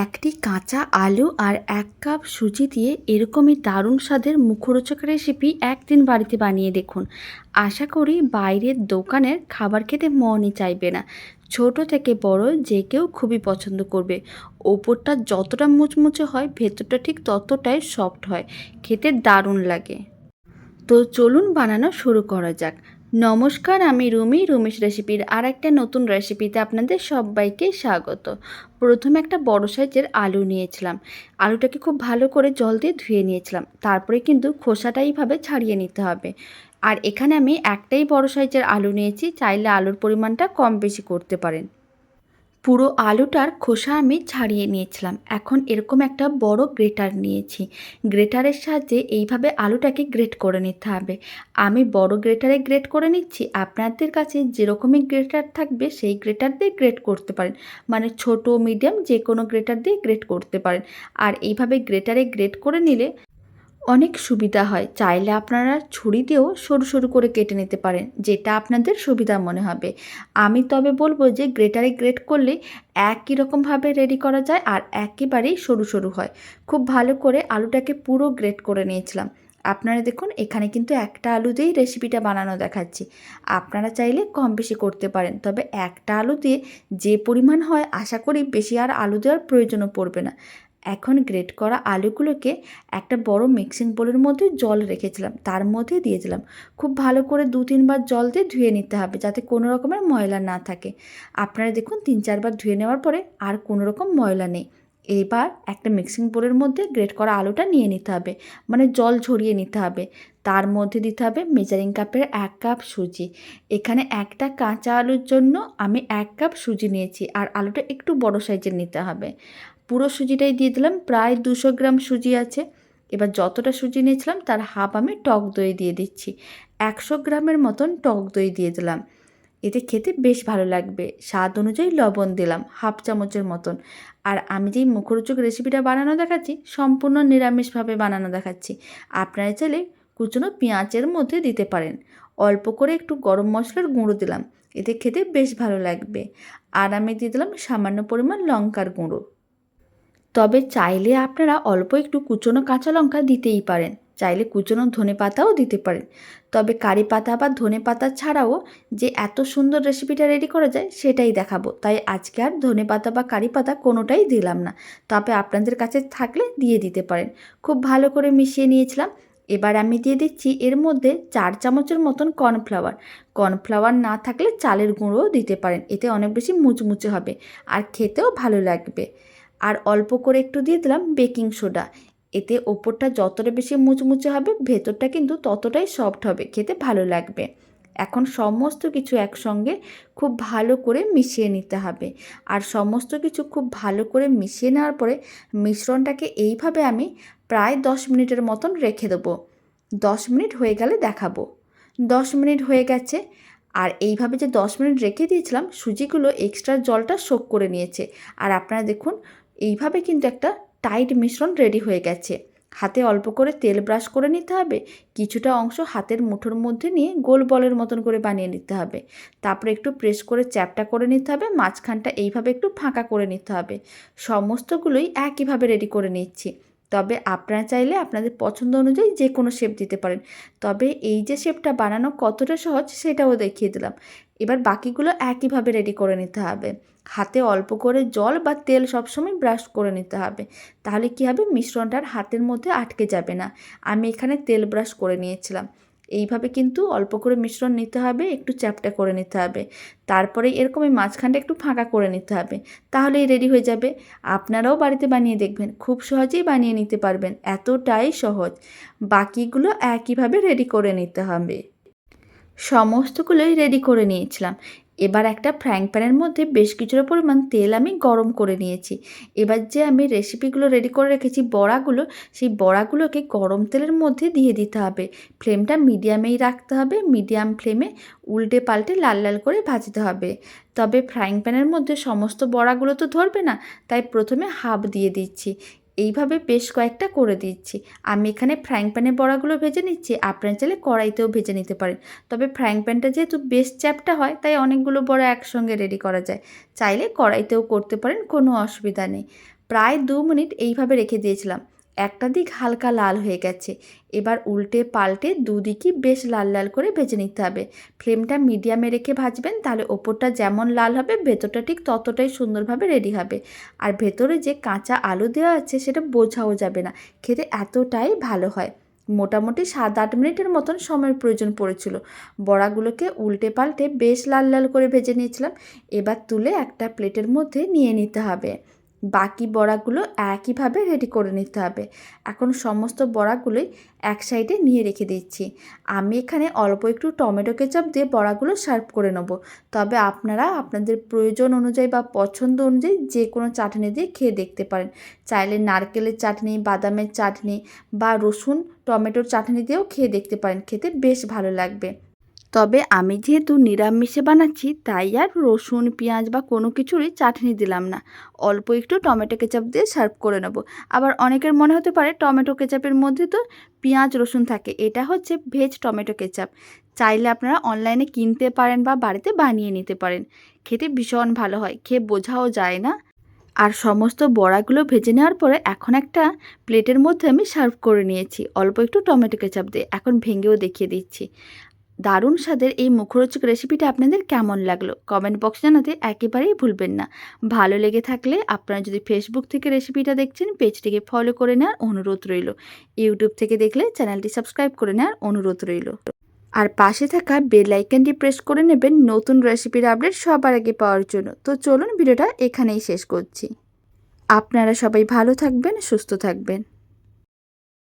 একটি কাঁচা আলু আর ১ কাপ সুজি দিয়ে এরকমই দারুণ স্বাদের মুখরোচক রেসিপি একদিন বাড়িতে বানিয়ে দেখুন। আশা করি বাইরের দোকানের খাবার খেতে মনই চাইবে না। ছোট থেকে বড় যে কেউ খুবই পছন্দ করবে। ওপরটা যতটা মুচমুচে হয় ভেতরটা ঠিক ততটাই সফট হয়, খেতে দারুণ লাগে। তো চলুন বানানো শুরু করা যাক। নমস্কার, আমি রুমিস রেসিপির আর একটা নতুন রেসিপিতে আপনাদের সবাইকে স্বাগত। প্রথমে একটা বড় সাইজের আলু নিয়েছিলাম। আলুটাকে খুব ভালো করে জল দিয়ে ধুয়ে নিয়েছিলাম। তারপরে কিন্তু খোসাটা এইভাবে ছাড়িয়ে নিতে হবে। আর এখানে আমি একটাই বড় সাইজের আলু নিয়েছি, চাইলে আলুর পরিমাণটা কম বেশি করতে পারেন। পুরো আলুটার খোসা আমি ছাড়িয়ে নিয়েছিলাম। এখন এরকম একটা বড় গ্রেটার নিয়েছি। গ্রেটারের সাহায্যে এইভাবে আলুটাকে গ্রেট করে নিতে হবে। আমি বড় গ্রেটারে গ্রেট করে নিচ্ছি। আপনাদের কাছে যেরকমই গ্রেটার থাকবে সেই গ্রেটার দিয়ে গ্রেট করতে পারেন। মানে ছোট মিডিয়াম যে কোনো গ্রেটার দিয়ে গ্রেট করতে পারেন। আর এইভাবে গ্রেটারে গ্রেট করে নিলে অনেক সুবিধা হয়। চাইলে আপনারা ছুরি দিয়েও সরু সরু করে কেটে নিতে পারেন, যেটা আপনাদের সুবিধা মনে হবে। আমি তবে বলবো যে গ্রেটারে গ্রেট করলে একই রকমভাবে রেডি করা যায় আর একেবারেই সরু সরু হয়। খুব ভালো করে আলুটাকে পুরো গ্রেট করে নিয়েছিলাম। আপনারা দেখুন, এখানে কিন্তু একটা আলু দিয়েই রেসিপিটা বানানো দেখাচ্ছি। আপনারা চাইলে কম বেশি করতে পারেন, তবে একটা আলু দিয়ে যে পরিমাণ হয় আশা করি বেশি আর আলু দেওয়ার প্রয়োজনও পড়বে না। এখন গ্রেট করা আলুগুলোকে একটা বড় মিক্সিং বোলের মধ্যে জল রেখেছিলাম, তার মধ্যে দিয়ে দিলাম। খুব ভালো করে ২-৩ বার জল দিয়ে ধুয়ে নিতে হবে, যাতে কোনো রকমের ময়লা না থাকে। আপনারা দেখুন ৩-৪ বার ধুয়ে নেওয়ার পরে আর কোনো রকম ময়লা নেই। এবার একটা মিক্সিং বোলের মধ্যে গ্রেট করা আলুটা নিয়ে নিতে হবে, মানে জল ঝরিয়ে নিতে হবে। তার মধ্যে দিতে হবে মেজারিং কাপের ১ কাপ সুজি। এখানে একটা কাঁচা আলুর জন্য আমি ১ কাপ সুজি নিয়েছি, আর আলুটা একটু বড় সাইজের নিতে হবে। পুরো সুজিটাই দিয়ে দিলাম, প্রায় ২০০ গ্রাম সুজি আছে। এবার যতটা সুজি নিয়েছিলাম তার হাফ আমি টক দই দিয়ে দিচ্ছি। ১০০ গ্রামের মতন টক দই দিয়ে দিলাম। এতে খেতে বেশ ভালো লাগবে। স্বাদ অনুযায়ী লবণ দিলাম হাফ চামচের মতন। আর আমি যেই মুখরোচক রেসিপিটা বানানো দেখাচ্ছি সম্পূর্ণ নিরামিষভাবে বানানো দেখাচ্ছি। আপনারা চাইলে কুচনো পেঁয়াজের মধ্যে দিতে পারেন। অল্প করে একটু গরম মশলার গুঁড়ো দিলাম, এতে খেতে বেশ ভালো লাগবে। আর আমি দিয়ে দিলাম সামান্য পরিমাণ লঙ্কার গুঁড়ো। তবে চাইলে আপনারা অল্প একটু কুচনো কাঁচা লঙ্কা দিতেই পারেন, চাইলে কুচনো ধনেপাতাও দিতে পারেন। তবে কারি পাতা বা ধনেপাতা ছাড়াও যে এত সুন্দর রেসিপিটা রেডি করা যায় সেটাই দেখাবো, তাই আজকে আর ধনেপাতা বা কারি পাতা কোনোটাই দিলাম না। তবে আপনাদের কাছে থাকলে দিয়ে দিতে পারেন। খুব ভালো করে মিশিয়ে নিয়েছিলাম। এবার আমি দিয়ে দিচ্ছি এর মধ্যে ৪ চামচের মতন কর্নফ্লাওয়ার। কর্নফ্লাওয়ার না থাকলে চালের গুঁড়োও দিতে পারেন, এতে অনেক বেশি মুচমুচে হবে আর খেতেও ভালো লাগবে। আর অল্প করে একটু দিয়ে দিলাম বেকিং সোডা। এতে ওপরটা যতটা বেশি মুচমুচে হবে ভেতরটা কিন্তু ততটাই সফট হবে, খেতে ভালো লাগবে। এখন সমস্ত কিছু একসঙ্গে খুব ভালো করে মিশিয়ে নিতে হবে। আর সমস্ত কিছু খুব ভালো করে মিশিয়ে নেওয়ার পরে মিশ্রণটাকে এইভাবে আমি প্রায় ১০ মিনিটের মতন রেখে দেবো। ১০ মিনিট হয়ে গেলে দেখাবো। ১০ মিনিট হয়ে গেছে। আর এইভাবে যে ১০ মিনিট রেখে দিয়েছিলাম সুজিগুলো এক্সট্রা জলটা শোক করে নিয়েছে। আর আপনারা দেখুন এইভাবে কিন্তু একটা টাইট মিশ্রণ রেডি হয়ে গেছে। হাতে অল্প করে তেল ব্রাশ করে নিতে হবে। কিছুটা অংশ হাতের মুঠোর মধ্যে নিয়ে গোল বলের মতন করে বানিয়ে নিতে হবে। তারপরে একটু প্রেস করে চ্যাপটা করে নিতে হবে, মাঝখানটা এইভাবে একটু ফাঁকা করে নিতে হবে। সমস্তগুলোই একইভাবে রেডি করে নিচ্ছি। তবে আপনারা চাইলে আপনাদের পছন্দ অনুযায়ী যে কোনো শেপ দিতে পারেন। তবে এই যে শেপটা বানানো কতটা সহজ সেটাও দেখিয়ে দিলাম। এবার বাকিগুলো একইভাবে রেডি করে নিতে হবে। হাতে অল্প করে জল বা তেল সবসময় ব্রাশ করে নিতে হবে, তাহলে কী হবে মিশ্রণটার হাতের মধ্যে আটকে যাবে না। আমি এখানে তেল ব্রাশ করে নিয়েছিলাম। এইভাবে কিন্তু অল্প করে মিশ্রণ নিতে হবে, একটু চ্যাপটা করে নিতে হবে। তারপরে এরকমই মাঝখানটা একটু ফাঁকা করে নিতে হবে, তাহলেই রেডি হয়ে যাবে। আপনারাও বাড়িতে বানিয়ে দেখবেন, খুব সহজেই বানিয়ে নিতে পারবেন, এতটাই সহজ। বাকিগুলো একইভাবে রেডি করে নিতে হবে। সমস্তগুলোই রেডি করে নিয়েছিলাম। এবার একটা ফ্রাইং প্যানের মধ্যে বেশ কিছুটা পরিমাণ তেল আমি গরম করে নিয়েছি। এবার যে আমি রেসিপিগুলো রেডি করে রেখেছি বড়াগুলো, সেই বড়াগুলোকে গরম তেলের মধ্যে দিয়ে দিতে হবে। ফ্লেমটা মিডিয়ামেই রাখতে হবে। মিডিয়াম ফ্লেমে উল্টে পাল্টে লাল লাল করে ভাজতে হবে। তবে ফ্রাইং প্যানের মধ্যে সমস্ত বড়াগুলো তো ধরবে না, তাই প্রথমে হাফ দিয়ে দিচ্ছি। এইভাবে বেশ কয়েকটা করে দিচ্ছি। আমি এখানে ফ্রাইং প্যানে বড়াগুলো ভেজে নিচ্ছি, আপনারা চাইলে কড়াইতেও ভেজে নিতে পারেন। তবে ফ্রাইং প্যানটা যেহেতু বেশ চ্যাপ্টা হয়, তাই অনেকগুলো বড়া একসঙ্গে রেডি করা যায়। চাইলে কড়াইতেও করতে পারেন, কোনো অসুবিধা নেই। প্রায় 2 মিনিট এইভাবে রেখে দিয়েছিলাম। একটা দিক হালকা লাল হয়ে গেছে। এবার উল্টে পাল্টে দুদিকই বেশ লাল লাল করে ভেজে নিতে হবে। ফ্লেমটা মিডিয়ামে রেখে ভাজবেন, তাহলে ওপরটা যেমন লাল হবে ভেতরটা ঠিক ততটাই সুন্দরভাবে রেডি হবে। আর ভেতরে যে কাঁচা আলু দেওয়া আছে সেটা বোঝাও যাবে না, খেতে এতটাই ভালো হয়। মোটামুটি 7-8 মিনিটের মতন সময়ের প্রয়োজন পড়েছিল। বড়াগুলোকে উল্টে পাল্টে বেশ লাল লাল করে ভেজে নিয়েছিলাম। এবার তুলে একটা প্লেটের মধ্যে নিয়ে নিতে হবে। বাকি বড়াগুলো একইভাবে রেডি করে নিতে হবে। এখন সমস্ত বড়াগুলোই এক সাইডে নিয়ে রেখে দিচ্ছি। আমি এখানে অল্প একটু টমেটো কেচাপ দিয়ে বড়াগুলো সার্ভ করে নেব। তবে আপনারা আপনাদের প্রয়োজন অনুযায়ী বা পছন্দ অনুযায়ী যে কোনো চাটনি দিয়ে খেয়ে দেখতে পারেন। চাইলে নারকেলের চাটনি, বাদামের চাটনি বা রসুন টমেটোর চাটনি দিয়েও খেয়ে দেখতে পারেন, খেতে বেশ ভালো লাগবে। তবে আমি যেহেতু নিরামিষে বানাচ্ছি, তাই আর রসুন পেঁয়াজ বা কোনো কিছুরই চাটনি দিলাম না। অল্প একটু টমেটো কেচাপ দিয়ে সার্ভ করে নেব। আবার অনেকের মনে হতে পারে টমেটো কেচাপের মধ্যে তো পেঁয়াজ রসুন থাকে, এটা হচ্ছে ভেজ টমেটো কেচাপ। চাইলে আপনারা অনলাইনে কিনতে পারেন বা বাড়িতে বানিয়ে নিতে পারেন। খেতে ভীষণ ভালো হয়, খেয়ে বোঝাও যায় না। আর সমস্ত বড়াগুলো ভেজে নেওয়ার পরে এখন একটা প্লেটের মধ্যে আমি সার্ভ করে নিয়েছি অল্প একটু টমেটো কেচাপ দিয়ে। এখন ভেঙেও দেখিয়ে দিচ্ছি। দারুণ স্বাদের এই মুখরোচক রেসিপিটা আপনাদের কেমন লাগলো কমেন্ট বক্সে জানাতে একেবারেই ভুলবেন না। ভালো লেগে থাকলে আপনারা যদি ফেসবুক থেকে রেসিপিটা দেখছেন, পেজটিকে ফলো করে নেওয়ার অনুরোধ রইল। ইউটিউব থেকে দেখলে চ্যানেলটি সাবস্ক্রাইব করে নেওয়ার অনুরোধ রইল। আর পাশে থাকা বেল আইকনটি প্রেস করে নেবেন নতুন রেসিপির আপডেট সবার আগে পাওয়ার জন্য। তো চলুন ভিডিওটা এখানেই শেষ করছি। আপনারা সবাই ভালো থাকবেন, সুস্থ থাকবেন।